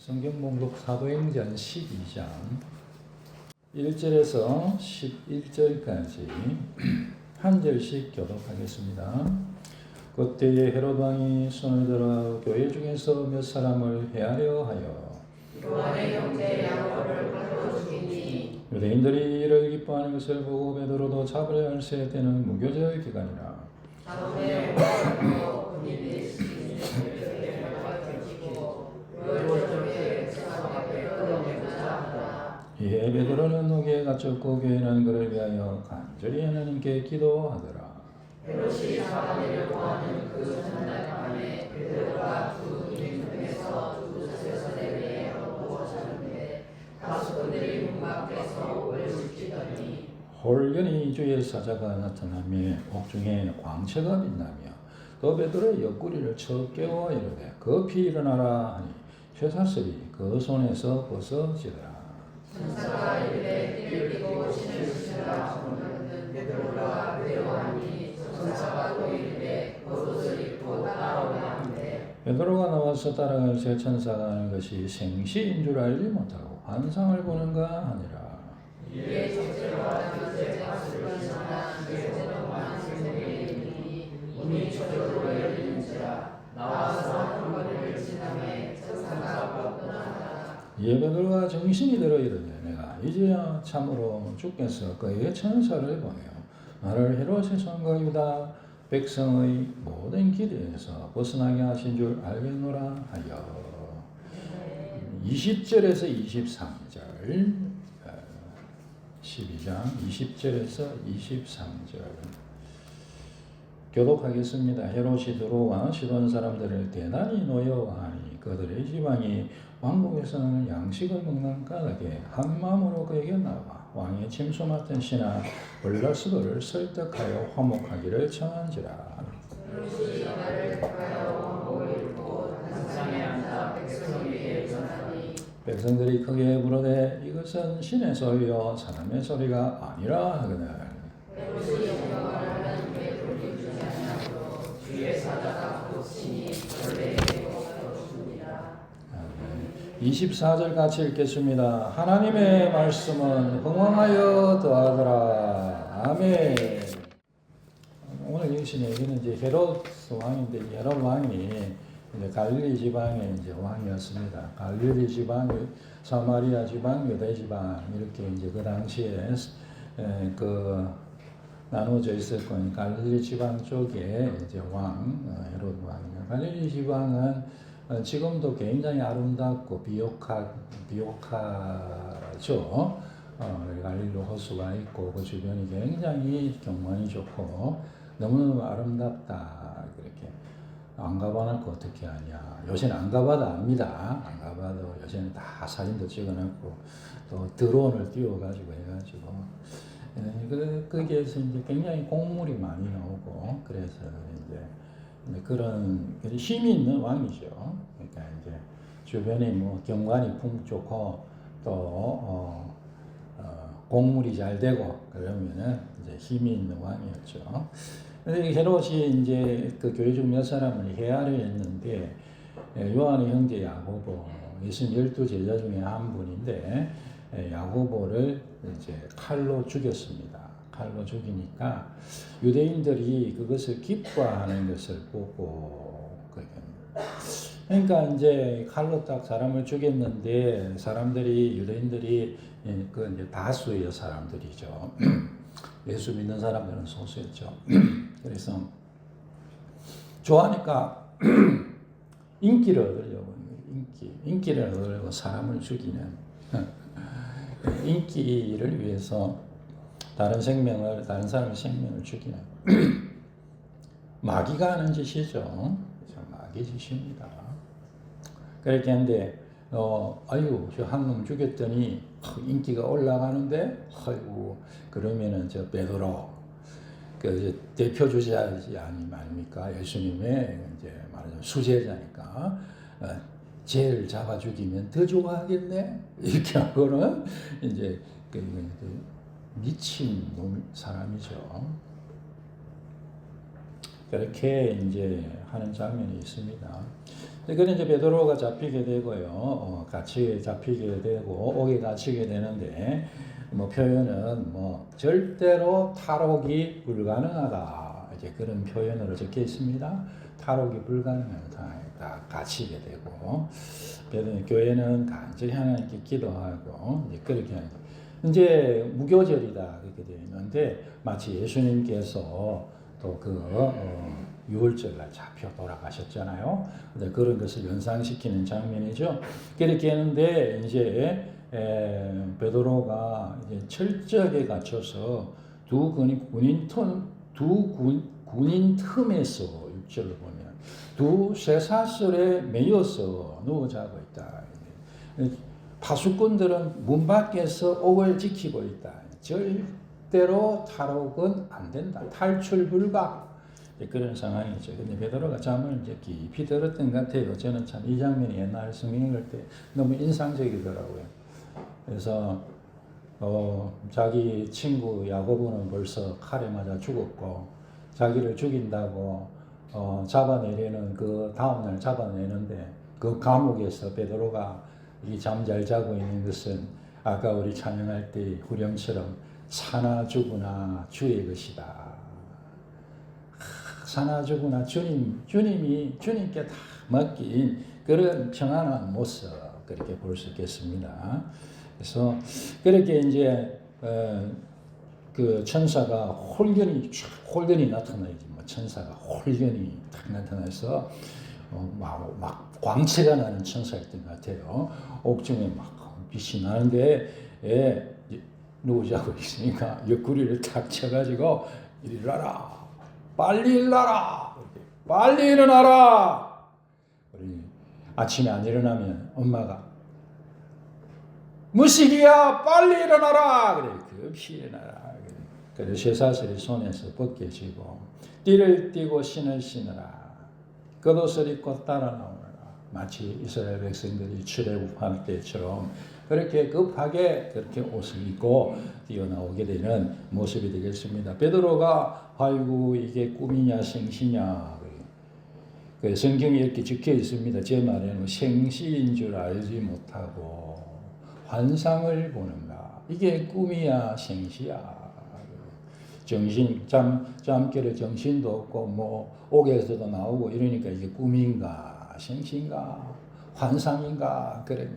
성경 목록 사도행전 12장 1절에서 11절까지 한 절씩 교독하겠습니다. 그때에 헤롯 왕이 손을 들어 교회 중에서 몇 사람을 해하려 하여 요한의 형제 야고보를 불러 죽이니 유대인들이 이를 기뻐하는 것을 보고 베드로도 잡으려 할세 때는 무교절 기간이라. 사도의 왕으로 군인이 시신을 밝히고 요절에 사람 앞에 끌어내고자 하더라. 이에 베드로는 노기에 갇혔고 교회는 그를 위하여 간절히 하나님께 기도하더라. 헤롯이 잡아내려고 하는 그 전날 밤에 베드로가 두 군인 중에서 두 세사대에 얻고 자는데 가수들이 문 밖에서 옷을 지키더니 홀연히 주의 사자가 나타나며 옥중에 광채가 빛나며 또 베드로의 옆구리를 쳐 깨워 이르되 급히 일어나라 하니 쇠사슬이 그 손에서 벗어지더라. 천사가 이르되 띠를 띠고 신을 쓰시라 하거늘 베드로가 외워하니 천사가 또 이르되 겉옷을 입고 따라오라 하는데 베드로가 나와서 따라갈 새 천사가 하는 것이 생시인 줄 알지 못하고 환상을 보는가 하니라. 이에 첫째와 둘째가 술런사나 넷째는 만세명이니 이미 저절로 열리는지라 나와서 한 거리를 지나매 천사가 떠나가라. 이에 베드로가 정신이 들어 이르되 내가 이제야 참으로 주께서 그의 천사를 보내어 나를 헤롯의 손과 유다 백성의 모든 기대에서 벗어나게 하신 줄 알겠노라 하여 20절에서 23절 12장 20절에서 23절 교독하겠습니다. 헤롯이 들어와 시돈 사람들을 대단히 노여워하니 그들의 지방이 왕국에서는 양식을 먹는 까닭에 한 마음으로 그에게 나와 왕의 침소 맡은 신하 블라스도를 설득하여 화목하기를 청한지라. 헤롯이 나를 택하여 왕복을 입고 단상에 앉아 백성 위에 전하니 백성들이 크게 부르되 이것은 신의 소리요 사람의 소리가 아니라 하거늘. 헤롯이 영광을 하나님께 돌리지 아니하므로 주의 사자가 곧 신이 벌레에게 없어졌습니다. 24절 같이 읽겠습니다. 하나님의 말씀은 흥왕하여 더하더라. 아멘. 오늘 읽으신 얘기는 이제 헤롯 왕인데 헤롯 왕이 이제 갈릴리 지방의 이제 왕이었습니다. 갈릴리 지방, 사마리아 지방, 유대 지방 이렇게 이제 그 당시에 그 나눠져 있었고 갈릴리 지방 쪽에 이제 왕 헤롯 왕이요. 갈릴리 지방은 지금도 굉장히 아름답고 비옥하죠. 갈릴리 호수가 있고 그 주변이 굉장히 경관이 좋고 너무너무 아름답다. 그렇게 안 가봐놓고 어떻게 하냐. 요새는 안 가봐도 압니다. 안 가봐도 요새는 다 사진도 찍어놓고 또 드론을 띄워가지고 해가지고 거기에서 이제 굉장히 곡물이 많이 나오고 그래서 이제 그런 힘이 있는 왕이죠. 그러니까 이제 주변에 뭐 경관이 풍족하고 또 곡물이 잘 되고 그러면은 이제 힘이 있는 왕이었죠. 근데 헤롯이 이제 그 교회 중 몇 사람을 해하려 했는데 요한의 형제 야고보, 예수님 12제자 중에 한 분인데 야고보를 이제 칼로 죽였습니다. 칼로 죽이니까 유대인들이 그것을 기뻐하는 것을 보고 그러니까 이제 칼로 딱 사람을 죽였는데 사람들이 유대인들이 그 이제 다수의 사람들이죠. 예수 믿는 사람들은 소수였죠. 그래서 좋아하니까 인기를 얻으려고 인기를 얻으려고 사람을 죽이는 인기를 위해서 다른 사람의 생명을 죽이는 마귀가 하는 짓이죠. 마귀 짓입니다. 그렇게 하는데 아유 저 한 놈 죽였더니 인기가 올라가는데 아이고 그러면은 저 베드로 그 대표 주자 아닙니까? 예수님의 이제 말하자면 수제자니까 쟤를 잡아 죽이면 더 좋아하겠네 이렇게 하고는 이제 미친 사람이죠. 그렇게 이제 하는 장면이 있습니다. 그래 이제 베드로가 잡히게 되고요. 같이 잡히게 되고 옥에 갇히게 되는데 뭐 표현은 뭐 절대로 탈옥이 불가능하다. 이제 그런 표현으로 적혀 있습니다. 탈옥이 불가능한 상황에 딱 갇히게 되고 교회는 간절히 하나님께 기도하고 이제 그렇게 하는 이제 무교절이다 그렇게 되어 있는데 마치 예수님께서 또 유월절날 잡혀 돌아가셨잖아요. 그런 것을 연상시키는 장면이죠. 그렇게 했는데 이제 베드로가 이제 철저하게 갖춰서 두 군인 틈에서 6절을 보면 두 쇠사슬에 매여서 누워 자고 있다. 파수꾼들은 문 밖에서 옥을 지키고 있다. 절대로 탈옥은 안 된다. 탈출 불가. 그런 상황이죠. 근데 베드로가 잠을 이제 깊이 들었던 것 같아요. 저는 참 이 장면이 옛날 성경 읽을 때 너무 인상적이더라고요. 그래서 자기 친구 야고보는 벌써 칼에 맞아 죽었고 자기를 죽인다고 잡아내려는 그 다음날 잡아내는데 그 감옥에서 베드로가 이 잠 잘 자고 있는 것은 아까 우리 찬양할 때 후렴처럼 사나 죽으나 주의 것이다. 사나 죽으나 주님께 다 맡긴 그런 평안한 모습 그렇게 볼 수 있겠습니다. 그래서 그렇게 이제 그 천사가 홀견이 나타나야지 뭐 천사가 홀견이 딱 나타나서 막 광채가 나는 천사였던 것 같아요. 옥중에 막 빛이 나는데 누구 자고 있으니까 옆구리를 탁 쳐가지고 일어나라. 빨리 일어나라. 빨리 일어나라. 우리 아침에 안 일어나면 엄마가 무식이야 빨리 일어나라. 그래 급히 일어나라. 그래 쇠사슬이 손에서 벗겨지고 띠를 띠고 신을 신으라. 겉옷을 입고 따라 나오라. 마치 이스라엘 백성들이 출애굽할 때처럼 그렇게 급하게 그렇게 옷을 입고 뛰어나오게 되는 모습이 되겠습니다. 베드로가 아이고 이게 꿈이냐 생시냐 그 성경에 이렇게 적혀 있습니다. 제 말에는 생시인 줄 알지 못하고 환상을 보는가 이게 꿈이야 생시야 정신 잠결에 정신도 없고 뭐 옥에서도 나오고 이러니까 이게 꿈인가 생시인가 환상인가 그래.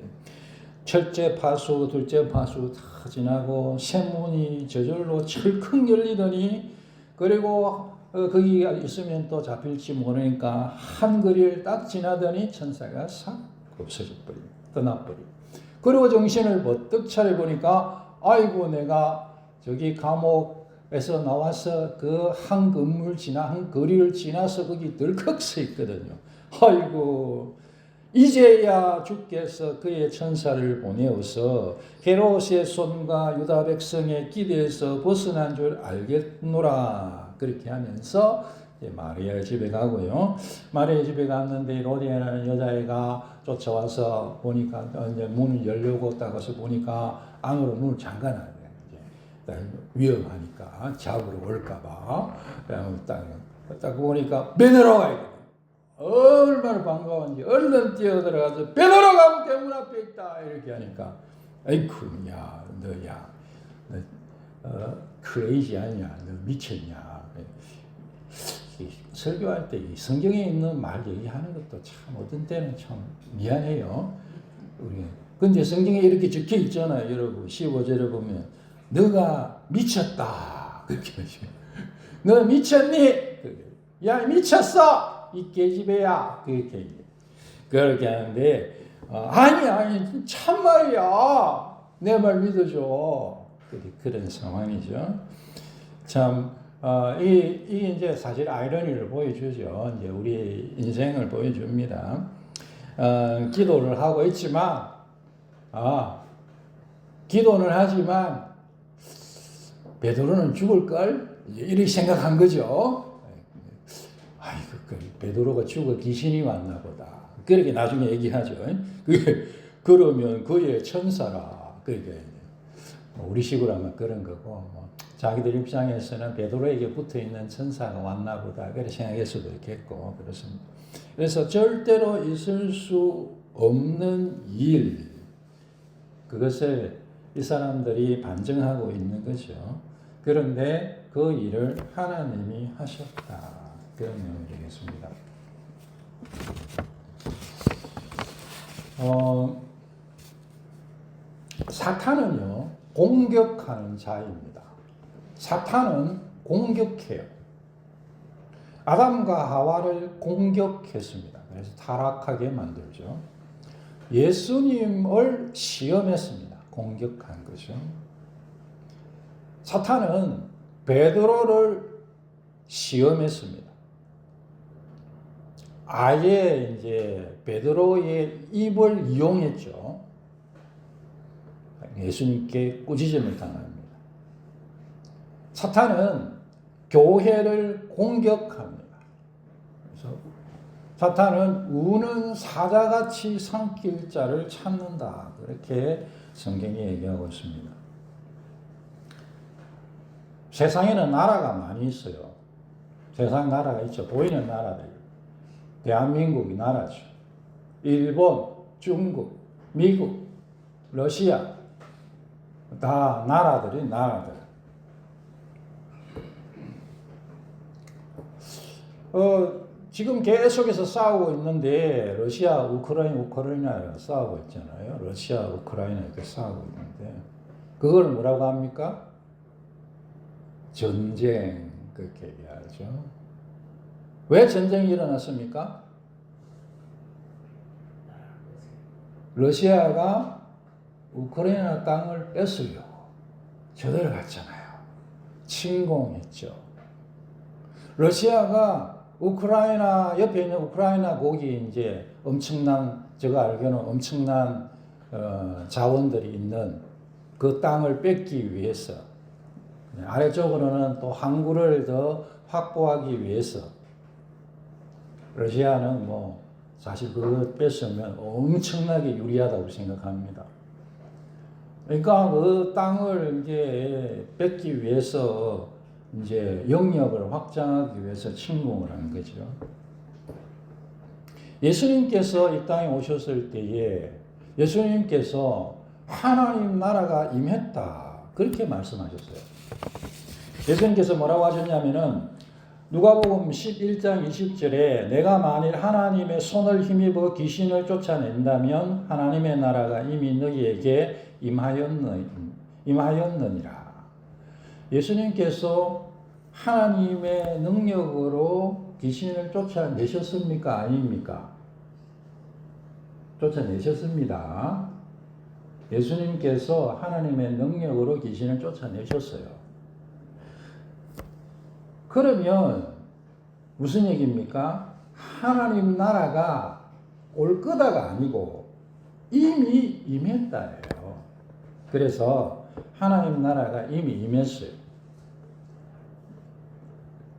첫째 파수, 둘째 파수 다 지나고 샘문이 저절로 철컥 열리더니 그리고 거기가 있으면 또 잡힐지 모르니까 한 거리를 딱 지나더니 천사가 싹 없어져 버리고 떠나버리고 그리고 정신을 버뜩 차려보니까 아이고 내가 저기 감옥에서 나와서 그 한 건물 한 거리를 지나서 거기 덜컥 서 있거든요. 아이고 이제야 주께서 그의 천사를 보내어서 헤롯의 손과 유다 백성의 기대에서 벗어난 줄 알겠노라. 그렇게 하면서 마리아 집에 가고요. 마리아 집에 갔는데 로디아라는 여자애가 쫓아와서 보니까 이제 문을 열려고 딱 와서 보니까 안으로 문을 잠가놔요. 위험하니까 잡으러 올까봐. 딱 보니까 베드로가 있거든. 얼마나 반가운지 얼른 뛰어들어가서 베드로가 문 대문 앞에 있다 이렇게 하니까 아이쿠 야 너야 너 크레이지 아니야 너 미쳤냐. 설교할 때 성경에 있는 말 얘기하는 것도 참 어떤 때는 참 미안해요. 근데 성경에 이렇게 적혀 있잖아요. 여러분 15절에 보면 너가 미쳤다 그렇게 하죠. 너 미쳤니? 야 미쳤어 이 계집애야 그렇게 하는데 아니 참말이야 내 말 믿어줘 그런 상황이죠. 참 이게 이제 사실 아이러니를 보여주죠. 이제 우리 인생을 보여줍니다. 기도를 하고 있지만 기도는 하지만 베드로는 죽을 걸 이렇게 생각한 거죠. 베드로가 죽어 귀신이 왔나 보다. 그렇게 나중에 얘기하죠. 그러면 그의 천사라. 그러니까 우리식으로 하면 그런 거고 자기들 입장에서는 베드로에게 붙어 있는 천사가 왔나 보다. 그렇게 생각할 수도 있겠고 그렇습니다. 그래서 절대로 있을 수 없는 일, 그것을 이 사람들이 반증하고 있는 거죠. 그런데 그 일을 하나님이 하셨다. 그런 내용이 되겠습니다. 사탄은요, 공격하는 자입니다. 사탄은 공격해요. 아담과 하와를 공격했습니다. 그래서 타락하게 만들죠. 예수님을 시험했습니다. 공격한 거죠. 사탄은 베드로를 시험했습니다. 아예 이제 베드로의 입을 이용했죠. 예수님께 꾸짖음을 당합니다. 사탄은 교회를 공격합니다. 그래서 사탄은 우는 사자같이 삼킬 자를 찾는다. 그렇게 성경이 얘기하고 있습니다. 세상에는 나라가 많이 있어요. 세상 나라가 있죠. 보이는 나라들. 대한민국이 나라죠. 일본, 중국, 미국, 러시아 다 나라들이 나라들. 지금 계속해서 싸우고 있는데 러시아, 우크라이나 싸우고 있잖아요. 러시아, 우크라이나 이렇게 싸우고 있는데 그걸 뭐라고 합니까? 전쟁 그렇게 얘기하죠. 왜 전쟁이 일어났습니까? 러시아가 우크라이나 땅을 뺏으려고 쳐들어갔잖아요. 침공했죠. 러시아가 우크라이나 옆에 있는 우크라이나 거기 이제 엄청난 제가 알기로는 엄청난 자원들이 있는 그 땅을 뺏기 위해서 아래쪽으로는 또 항구를 더 확보하기 위해서 러시아는 뭐 사실 그걸 뺏으면 엄청나게 유리하다고 생각합니다. 그러니까 그 땅을 이제 뺏기 위해서 이제 영역을 확장하기 위해서 침공을 한 거죠. 예수님께서 이 땅에 오셨을 때에 예수님께서 하나님 나라가 임했다. 그렇게 말씀하셨어요. 예수님께서 뭐라고 하셨냐면은 누가복음 11장 20절에 내가 만일 하나님의 손을 힘입어 귀신을 쫓아낸다면 하나님의 나라가 이미 너희에게 임하였느니라. 예수님께서 하나님의 능력으로 귀신을 쫓아내셨습니까? 아닙니까? 쫓아내셨습니다. 예수님께서 하나님의 능력으로 귀신을 쫓아내셨어요. 그러면 무슨 얘기입니까? 하나님 나라가 올 거다가 아니고 이미 임했다예요. 그래서 하나님 나라가 이미 임했어요.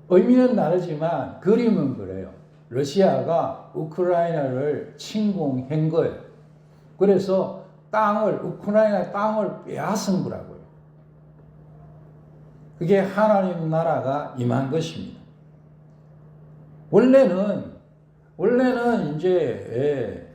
의미는 다르지만 그림은 그래요. 러시아가 우크라이나를 침공한 거예요. 그래서 우크라이나 땅을 빼앗은 거라고요. 그게 하나님 나라가 임한 것입니다. 원래는 이제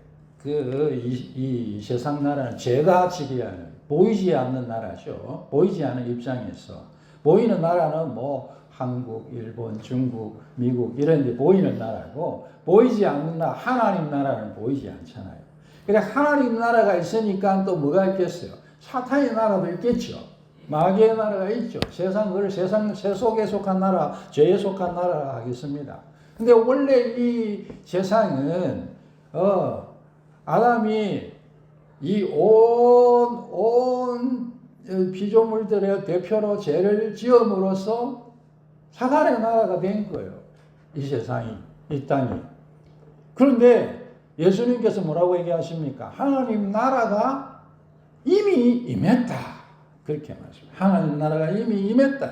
이 세상 나라는 제가 지배하는 보이지 않는 나라죠. 보이지 않는 입장에서 보이는 나라는 뭐 한국, 일본, 중국, 미국 이런 데 보이는 나라고 보이지 않는 나라 하나님 나라는 보이지 않잖아요. 그래 하나님 나라가 있으니까 또 뭐가 있겠어요? 사탄의 나라도 있겠죠. 마귀의 나라가 있죠. 세상 세속에 속한 나라, 죄에 속한 나라가 하겠습니다. 근데 원래 이 세상은 아담이 이 온 피조물들의 대표로 죄를 지음으로써 사단의 나라가 된 거예요. 이 세상이, 이 땅이. 그런데 예수님께서 뭐라고 얘기하십니까? 하나님 나라가 이미 임했다. 그렇게 말씀합니다. 하나님 나라가 이미 임했다.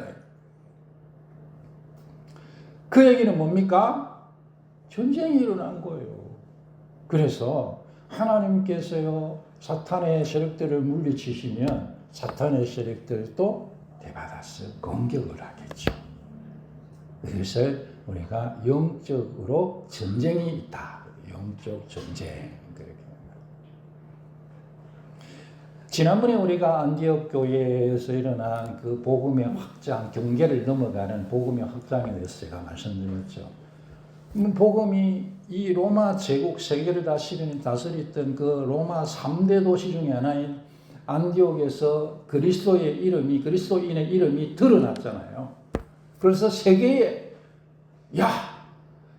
그 얘기는 뭡니까? 전쟁이 일어난 거예요. 그래서 하나님께서요, 사탄의 세력들을 물리치시면 사탄의 세력들도 대받아서 공격을 하겠죠. 그래서 우리가 영적으로 전쟁이 있다. 영적 전쟁. 그렇게. 지난번에 우리가 안디옥 교회에서 일어난 그 복음의 확장, 경계를 넘어가는 복음의 확장에 대해서 제가 말씀드렸죠. 복음이 이 로마 제국 세계를 다스렸던 그 로마 3대 도시 중에 하나인 안디옥에서 그리스도인의 이름이 드러났잖아요. 그래서 세계에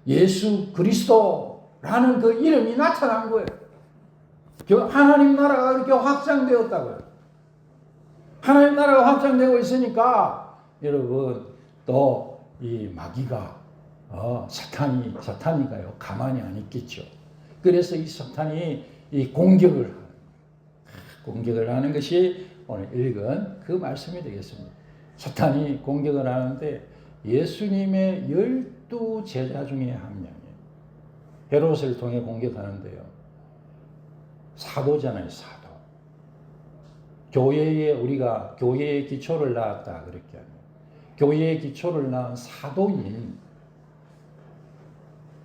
예수 그리스도라는 그 이름이 나타난 거예요. 하나님 나라가 이렇게 확장되었다고요. 하나님 나라가 확장되고 있으니까 여러분 또 이 마귀가 사탄이가요 가만히 안 있겠죠. 그래서 이 사탄이 이 공격을 하는 것이 오늘 읽은 그 말씀이 되겠습니다. 사탄이 공격을 하는데 예수님의 12제자 중에 한 명이에요. 헤롯을 통해 공격하는데요. 사도잖아요, 사도. 우리가 교회의 기초를 낳았다 그렇게 하면 교회의 기초를 낳은 사도인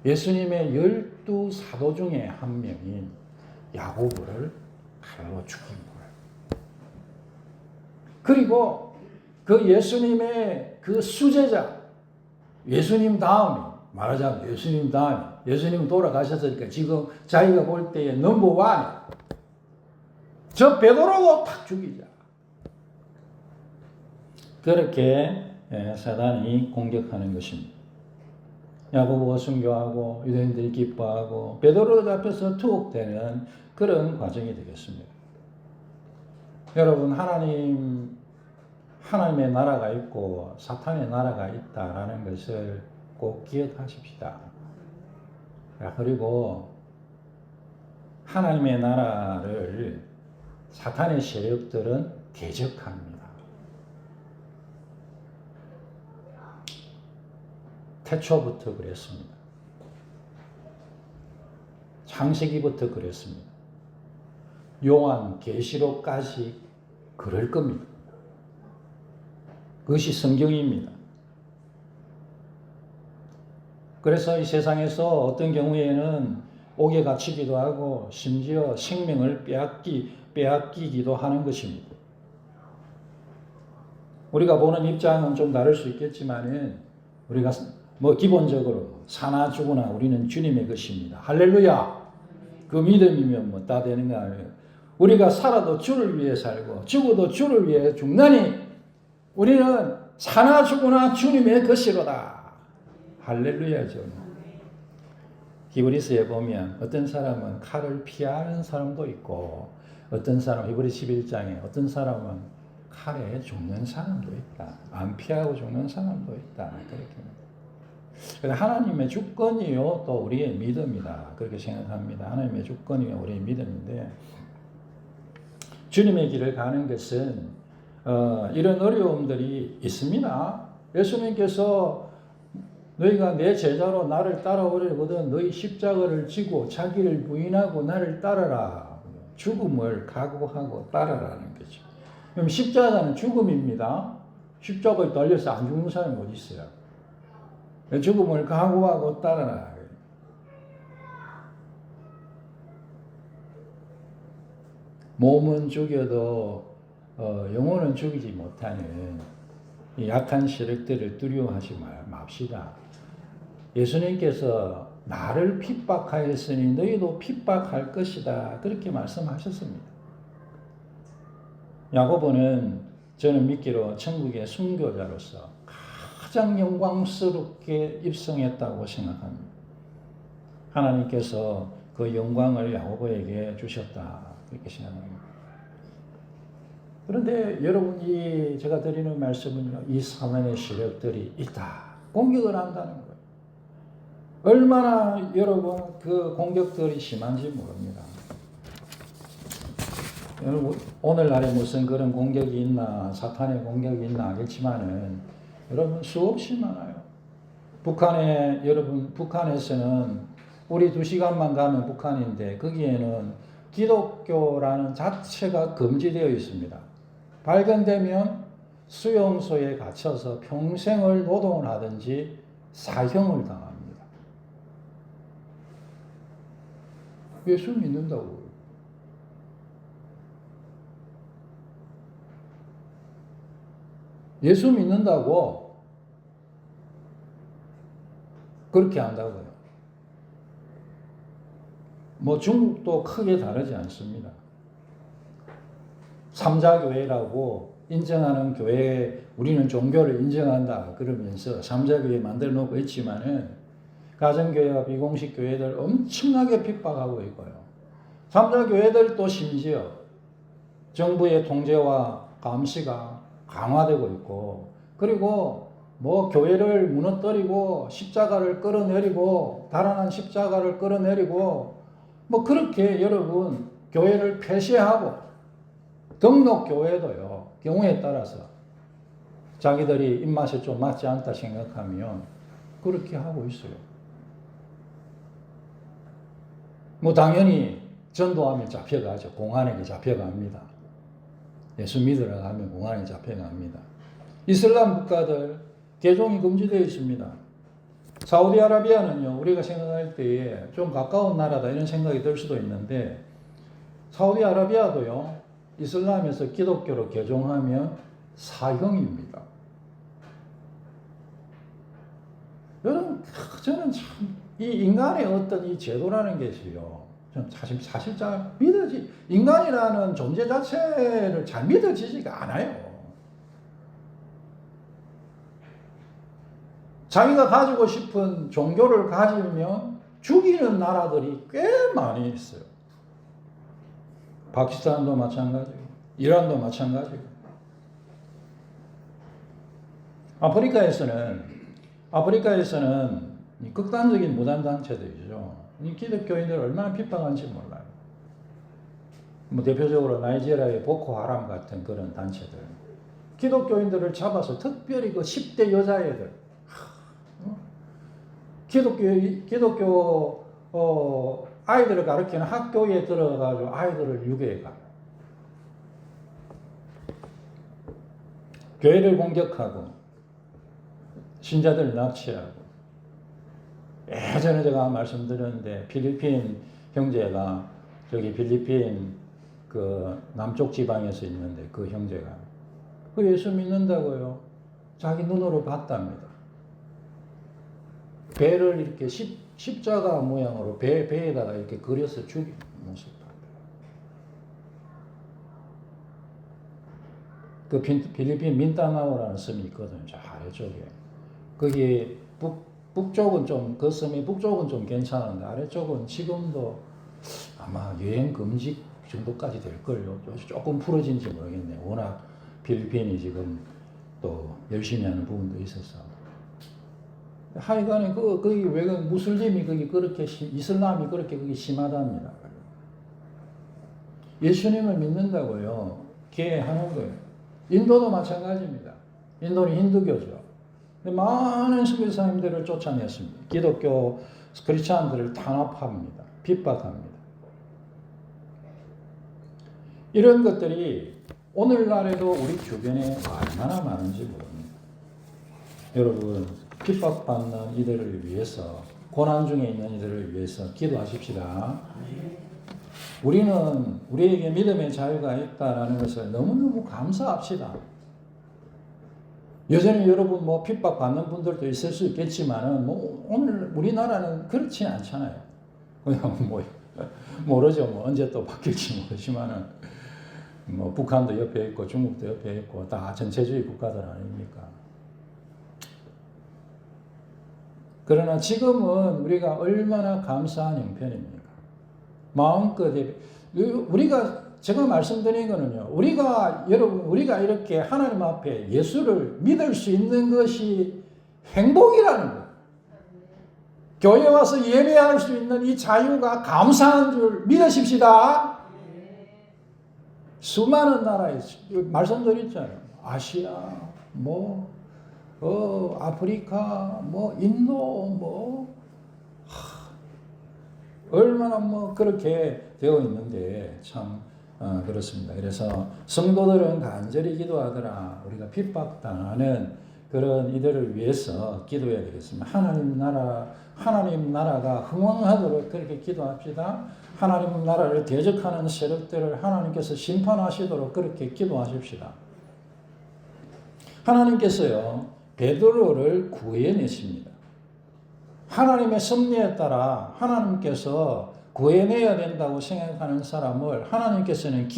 예수님의 12사도 중에 한 명인 야고보를 칼로 죽인 거예요. 그리고 그 예수님의 그 수제자, 예수님 다음에 말하자면 예수님 다음에 예수님 돌아가셨으니까 지금 자기가 볼 때에 넘버원 저 베드로도 탁 죽이자. 그렇게 사단이 공격하는 것입니다. 야고보가 순교하고 유대인들이 기뻐하고 베드로 잡혀서 투옥되는 그런 과정이 되겠습니다. 여러분 하나님의 나라가 있고 사탄의 나라가 있다라는 것을 꼭 기억하십시다. 그리고 하나님의 나라를 사탄의 세력들은 대적합니다. 태초부터 그랬습니다. 창세기부터 그랬습니다. 요한 계시록까지 그럴 겁니다. 그것이 성경입니다. 그래서 이 세상에서 어떤 경우에는 옥에 갇히기도 하고 심지어 생명을 빼앗기기도 하는 것입니다. 우리가 보는 입장은 좀 다를 수 있겠지만은 우리가 기본적으로 사나 죽으나 우리는 주님의 것입니다. 할렐루야. 그 믿음이면 다 되는 거 아니에요. 우리가 살아도 주를 위해 살고 죽어도 주를 위해 죽나니 우리는 사나 죽으나 주님의 것이로다. 할렐루야죠. 히브리서에 보면 어떤 사람은 칼을 피하는 사람도 있고 어떤 사람 히브리서 11장에 어떤 사람은 칼에 죽는 사람도 있다. 안 피하고 죽는 사람도 있다. 그렇게. 하나님의 주권이요 또 우리의 믿음이다. 그렇게 생각합니다. 하나님의 주권이요 우리의 믿음인데 주님의 길을 가는 것은 이런 어려움들이 있습니다. 예수님께서 너희가 내 제자로 나를 따라오려거든 너희 십자가를 지고 자기를 부인하고 나를 따르라. 죽음을 각오하고 따르라는 거죠. 그럼 십자가는 죽음입니다. 십자가에 달려서 안 죽는 사람이 어디 있어요? 죽음을 각오하고 따르라. 몸은 죽여도 영혼은 죽이지 못하는 이 약한 세력들을 두려워하지 맙시다. 예수님께서 나를 핍박하였으니 너희도 핍박할 것이다. 그렇게 말씀하셨습니다. 야고보는 저는 믿기로 천국의 순교자로서 가장 영광스럽게 입성했다고 생각합니다. 하나님께서 그 영광을 야고보에게 주셨다. 그렇게 생각합니다. 그런데 여러분이 제가 드리는 말씀은요. 이 사단의 세력들이 있다. 공격을 한다는 거예요. 얼마나 여러분 그 공격들이 심한지 모릅니다. 여러분 오늘날에 무슨 그런 공격이 있나 사탄의 공격이 있나 알겠지만은 여러분 수없이 많아요. 북한에서는 우리 2시간만 가면 북한인데 거기에는 기독교라는 자체가 금지되어 있습니다. 발견되면 수용소에 갇혀서 평생을 노동을 하든지 사형을 당합니다. 예수 믿는다고. 예수 믿는다고 그렇게 한다고요. 뭐 중국도 크게 다르지 않습니다. 삼자교회라고 인정하는 교회, 우리는 종교를 인정한다 그러면서 삼자교회 만들어 놓고 있지만은 가정교회와 비공식 교회들 엄청나게 핍박하고 있고요. 삼자교회들도 심지어 정부의 통제와 감시가 강화되고 있고, 그리고 뭐 교회를 무너뜨리고 십자가를 끌어내리고 달아난 십자가를 끌어내리고 뭐 그렇게 여러분 교회를 폐쇄하고, 등록 교회도요 경우에 따라서 자기들이 입맛에 좀 맞지 않다 생각하면 그렇게 하고 있어요. 뭐 당연히 전도하면 잡혀가죠. 공안에게 잡혀갑니다. 예수 믿으러 가면 공안에 잡혀갑니다. 이슬람 국가들 개종이 금지되어 있습니다. 사우디아라비아는요, 우리가 생각할 때에 좀 가까운 나라다 이런 생각이 들 수도 있는데, 사우디아라비아도요 이슬람에서 기독교로 개종하면 사형입니다. 여러분, 저는 참 이 인간의 어떤 이 제도라는 것이요, 좀 사실 잘 인간이라는 존재 자체를 잘 믿어지지가 않아요. 자기가 가지고 싶은 종교를 가지면 죽이는 나라들이 꽤 많이 있어요. 파키스탄도 마찬가지고, 이란도 마찬가지고. 아프리카에서는 극단적인 무단단체들이죠. 이 기독교인들 얼마나 핍박한지 몰라요. 뭐 대표적으로 나이지리아의 보코하람 같은 그런 단체들. 기독교인들을 잡아서 특별히 그 10대 여자애들. 기독교 아이들을 가르치는 학교에 들어가서 아이들을 유괴해 가요. 교회를 공격하고 신자들을 납치하고. 예전에 제가 말씀드렸는데 필리핀 형제가 저기 필리핀 그 남쪽 지방에서 있는데 그 형제가 그 예수 믿는다고요. 자기 눈으로 봤답니다. 배를 이렇게 십자가 모양으로 배에다가 이렇게 그려서 죽인 모습. 그 필리핀 민다나오라는 섬이 있거든요. 저 아래쪽에. 거기 북쪽은 좀, 그 섬이 북쪽은 좀 괜찮은데 아래쪽은 지금도 아마 여행 금지 정도까지 될걸요. 조금 풀어진지 모르겠네요. 워낙 필리핀이 지금 또 열심히 하는 부분도 있어서. 하여간에 거기 왜 무슬림이 거기 그렇게 이슬람이 그렇게 거기 심하답니다. 예수님을 믿는다고요. 개하는 거예요. 인도도 마찬가지입니다. 인도는 힌두교죠. 많은 선교사님들을 쫓아냈습니다. 기독교 크리스찬들을 탄압합니다. 핍박합니다. 이런 것들이 오늘날에도 우리 주변에 얼마나 많은지 모릅니다. 여러분, 핍박받는 이들을 위해서, 고난 중에 있는 이들을 위해서 기도하십시다. 우리는 우리에게 믿음의 자유가 있다는 것을 너무너무 감사합시다. 여전히 여러분 뭐 핍박받는 분들도 있을 수 있겠지만은 뭐 오늘 우리나라는 그렇지 않잖아요. 그냥 뭐 모르죠. 뭐 언제 또 바뀔지 모르지만은 뭐 북한도 옆에 있고 중국도 옆에 있고 다 전체주의 국가들 아닙니까? 그러나 지금은 우리가 얼마나 감사한 형편입니까? 마음껏 제가 말씀드린 거는요, 우리가 이렇게 하나님 앞에 예수를 믿을 수 있는 것이 행복이라는 거예요. 교회 와서 예배할 수 있는 이 자유가 감사한 줄 믿으십시다. 수많은 나라에, 말씀드렸잖아요. 아시아, 아프리카, 인도, 얼마나 그렇게 되어 있는데 참 그렇습니다. 그래서 성도들은 간절히 기도하더라. 우리가 핍박당하는 그런 이들을 위해서 기도해야 되겠습니다. 하나님 나라가 흥왕하도록 그렇게 기도합시다. 하나님 나라를 대적하는 세력들을 하나님께서 심판하시도록 그렇게 기도하십시다. 하나님께서요, 베드로를 구해내십니다. 하나님의 섭리에 따라 하나님께서 구해내야 된다고 생각하는 사람을 하나님께서는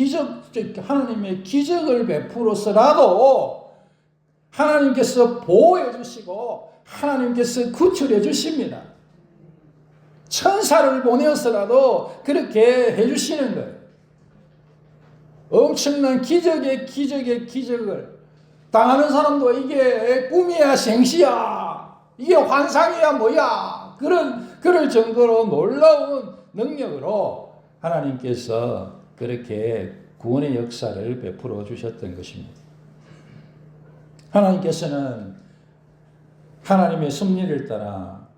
하나님의 기적을 베풀어서라도 하나님께서 보호해 주시고 하나님께서 구출해 주십니다. 천사를 보내어서라도 그렇게 해 주시는 거예요. 엄청난 기적을 당하는 사람도 이게 꿈이야 생시야 이게 환상이야 뭐야 그럴 정도로 놀라운 능력으로 하나님께서 그렇게 구원의 역사를 베풀어 주셨던 것입니다. 하나님께서는 하나님의 섭리를 따라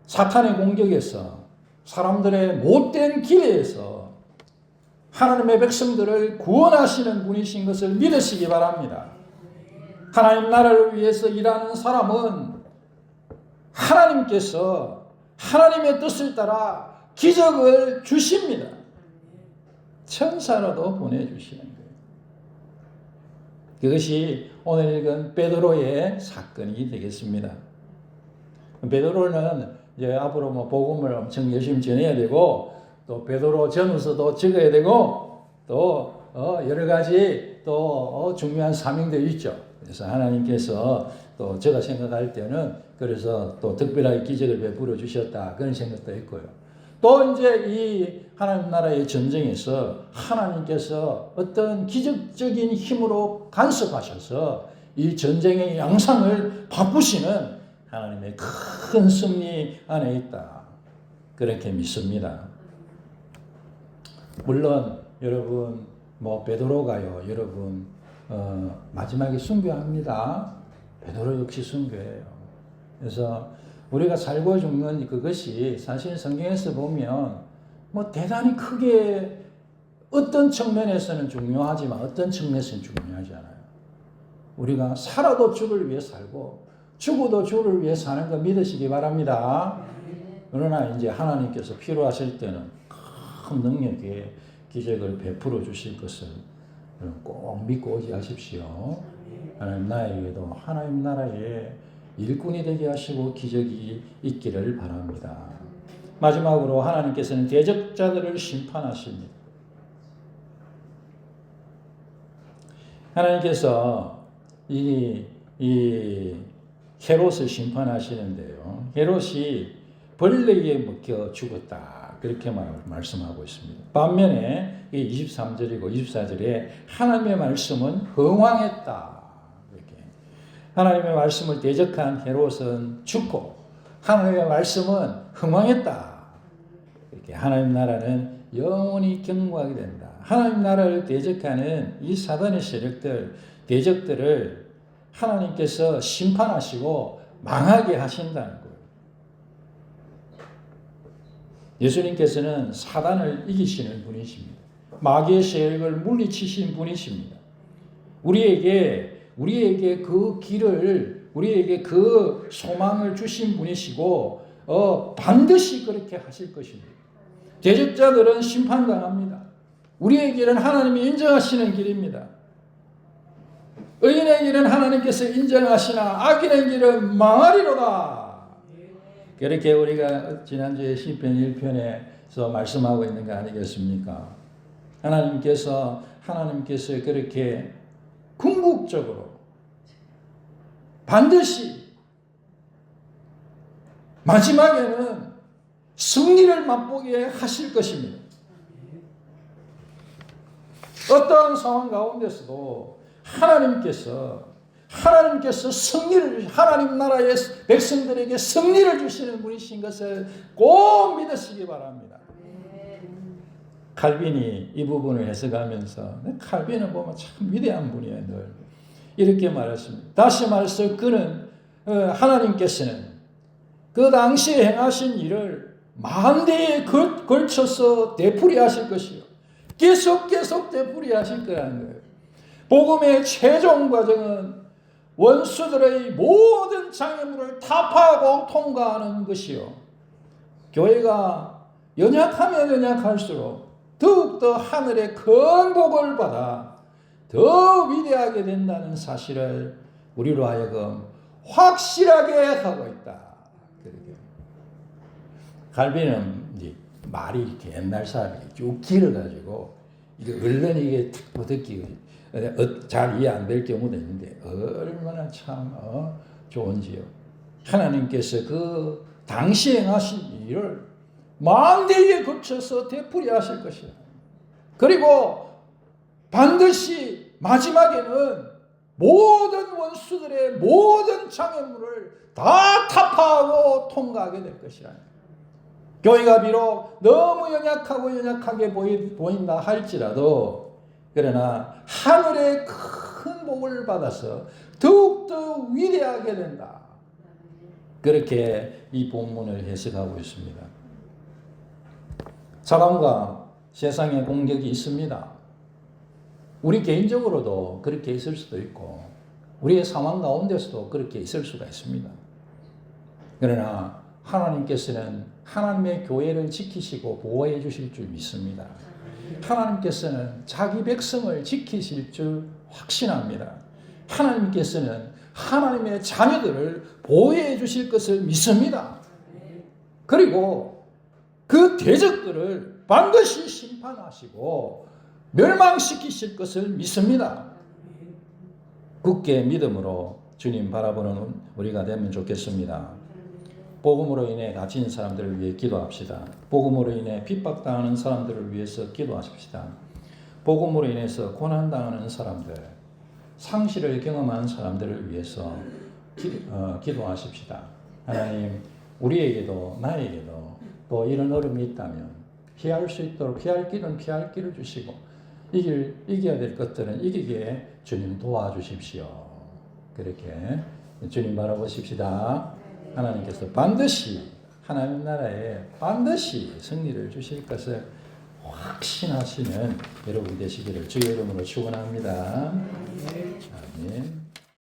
사탄의 공격에서 사람들의 못된 기회에서 하나님의 백성들을 구원하시는 분이신 것을 믿으시기 바랍니다. 하나님 나라를 위해서 일하는 사람은 하나님께서 하나님의 뜻을 따라 기적을 주십니다. 천사라도 보내주시는 거예요. 그것이 오늘 읽은 베드로의 사건이 되겠습니다. 베드로는 이제 앞으로 복음을 엄청 열심히 전해야 되고 또 베드로 전후서도 적어야 되고 또 여러 가지 또 중요한 사명들이 있죠. 그래서 하나님께서 또 제가 생각할 때는 그래서 또 특별하게 기적을 베풀어 주셨다 그런 생각도 했고요. 또 이제 이 하나님 나라의 전쟁에서 하나님께서 어떤 기적적인 힘으로 간섭하셔서 이 전쟁의 양상을 바꾸시는 하나님의 큰 섭리 안에 있다. 그렇게 믿습니다. 물론 여러분 베드로가요. 여러분 마지막에 순교합니다. 베드로 역시 순교해요. 그래서 우리가 살고 죽는 그것이 사실 성경에서 보면 대단히 크게 어떤 측면에서는 중요하지만 어떤 측면에서는 중요하지 않아요. 우리가 살아도 주를 위해 살고 죽어도 주를 위해 사는 거 믿으시기 바랍니다. 그러나 이제 하나님께서 필요하실 때는 큰 능력의 기적을 베풀어 주실 것을 꼭 믿고 오지 하십시오. 하나님 나에게도 하나님 나라의 일꾼이 되게 하시고 기적이 있기를 바랍니다. 마지막으로 하나님께서는 대적자들을 심판하십니다. 하나님께서 이 헤롯을 심판하시는데요. 헤롯이 벌레에 먹혀 죽었다. 그렇게 말씀하고 있습니다. 반면에 23절이고 24절에 하나님의 말씀은 흥왕했다. 이렇게. 하나님의 말씀을 대적한 헤롯은 죽고 하나님의 말씀은 흥왕했다. 이렇게 하나님 나라는 영원히 경고하게 된다. 하나님 나라를 대적하는 이 사단의 세력들, 대적들을 하나님께서 심판하시고 망하게 하신다는 거예요. 예수님께서는 사단을 이기시는 분이십니다. 마귀의 세력을 물리치신 분이십니다. 우리에게 그 길을, 우리에게 그 소망을 주신 분이시고, 반드시 그렇게 하실 것입니다. 대적자들은 심판당합니다. 우리의 길은 하나님이 인정하시는 길입니다. 의인의 길은 하나님께서 인정하시나 악인의 길은 망하리로다. 그렇게 우리가 지난주에 시편 1편에서 말씀하고 있는 거 아니겠습니까? 하나님께서 그렇게 궁극적으로 반드시 마지막에는 승리를 맛보게 하실 것입니다. 어떠한 상황 가운데서도 하나님께서 승리를, 하나님 나라의 백성들에게 승리를 주시는 분이신 것을 꼭 믿으시기 바랍니다. 칼빈이 이 부분을 해석하면서, 칼빈을 보면 참 위대한 분이에요. 늘 이렇게 말했습니다. 다시 말해서 하나님께서는 그 당시에 행하신 일을 만대에 걸쳐서 되풀이하실 것이요, 계속 되풀이하실 거라는 거예요. 복음의 최종 과정은 원수들의 모든 장애물을 타파하고 통과하는 것이요, 교회가 연약하면 연약할수록 더욱더 하늘의 큰 복을 받아 더 위대하게 된다는 사실을 우리로 하여금 확실하게 하고 있다. 그러게. 갈비는 이제 말이 이렇게 옛날 사람이 쭉 길어가지고 이게 얼른 이게 탁 듣기 잘 이해 안 될 경우도 있는데 얼마나 참 좋은지요. 하나님께서 그 당시 행하신 일을 만대에 거쳐서 되풀이하실 것이야. 그리고 반드시 마지막에는 모든 원수들의 모든 장애물을 다 타파하고 통과하게 될 것이라. 교회가 비록 너무 연약하고 연약하게 보인다 할지라도 그러나 하늘의 큰 복을 받아서 더욱더 위대하게 된다. 그렇게 이 본문을 해석하고 있습니다. 사람과 세상의 공격이 있습니다. 우리 개인적으로도 그렇게 있을 수도 있고 우리의 상황 가운데서도 그렇게 있을 수가 있습니다. 그러나 하나님께서는 하나님의 교회를 지키시고 보호해 주실 줄 믿습니다. 하나님께서는 자기 백성을 지키실 줄 확신합니다. 하나님께서는 하나님의 자녀들을 보호해 주실 것을 믿습니다. 그리고 그 대적들을 반드시 심판하시고 멸망시키실 것을 믿습니다. 굳게 믿음으로 주님 바라보는 우리가 되면 좋겠습니다. 복음으로 인해 갇힌 사람들을 위해 기도합시다. 복음으로 인해 핍박당하는 사람들을 위해서 기도하십시다. 복음으로 인해서 고난당하는 사람들, 상실을 경험한 사람들을 위해서 기도하십시다. 하나님, 우리에게도 나에게도 또 이런 어려움이 있다면 피할 수 있도록 피할 길은 피할 길을 주시고 이겨야 될 것들은 이기게 주님 도와주십시오. 그렇게 주님 바라보십시다. 하나님께서 반드시 하나님 나라에 반드시 승리를 주실 것을 확신하시는 여러분 되시기를 주의 이름으로 축원합니다. 아멘.